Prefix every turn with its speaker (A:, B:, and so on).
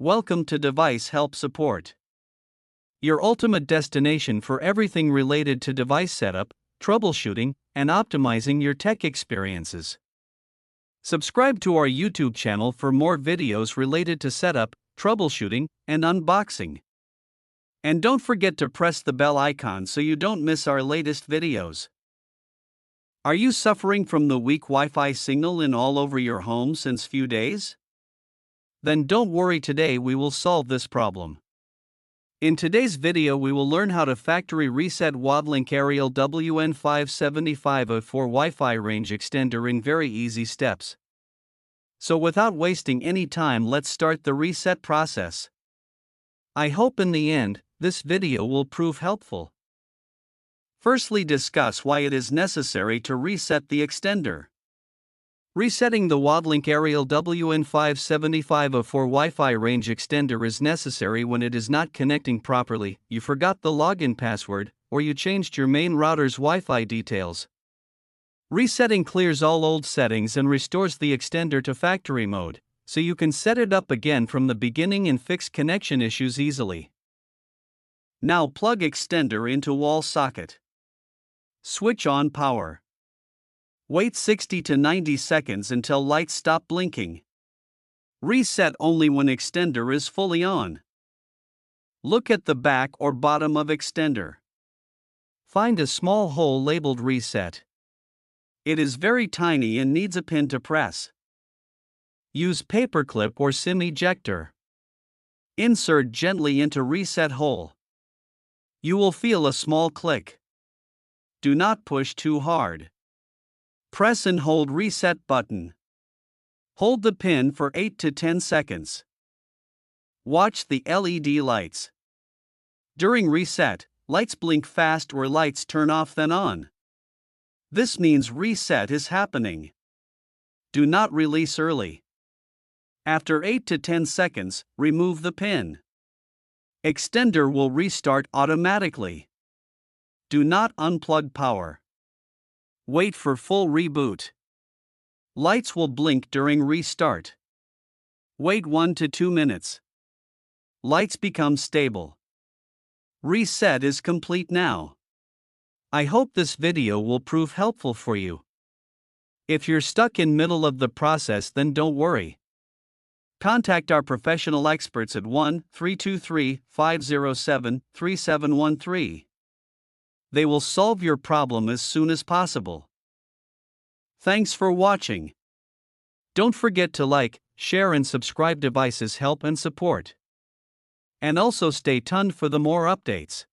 A: Welcome to Device Help Support, your ultimate destination for everything related to device setup, troubleshooting, and optimizing your tech experiences. Subscribe to our YouTube channel for more videos related to setup, troubleshooting, and unboxing. And don't forget to press the bell icon so you don't miss our latest videos. Are you suffering from the weak Wi-Fi signal in all over your home since few days? Then don't worry, today we will solve this problem. In today's video we will learn how to factory reset WAVLINK AERIAL WN575A4 Wi-Fi range extender in very easy steps. So without wasting any time, let's start the reset process. I hope in the end, this video will prove helpful. Firstly, discuss why it is necessary to reset the extender. Resetting the WAVLINK AERIAL WN575A4 Wi-Fi range extender is necessary when it is not connecting properly, you forgot the login password, or you changed your main router's Wi-Fi details. Resetting clears all old settings and restores the extender to factory mode, so you can set it up again from the beginning and fix connection issues easily. Now plug extender into wall socket. Switch on power. Wait 60 to 90 seconds until lights stop blinking. Reset only when extender is fully on. Look at the back or bottom of extender. Find a small hole labeled reset. It is very tiny and needs a pin to press. Use paperclip or SIM ejector. Insert gently into reset hole. You will feel a small click. Do not push too hard. Press and hold reset button. Hold the pin for 8 to 10 seconds. Watch the LED lights. During reset, lights blink fast or lights turn off then on. This means reset is happening. Do not release early. After 8 to 10 seconds, remove the pin. Extender will restart automatically. Do not unplug power. Wait for full reboot. Lights will blink during restart. Wait 1 to 2 minutes. Lights become stable. Reset is complete now. I hope this video will prove helpful for you. If you're stuck in middle of the process, then don't worry. Contact our professional experts at 1-323-507-3713. They will solve your problem as soon as possible. Thanks for watching. Don't forget to like, share and subscribe. Devices Help and Support. And also stay tuned for the more updates.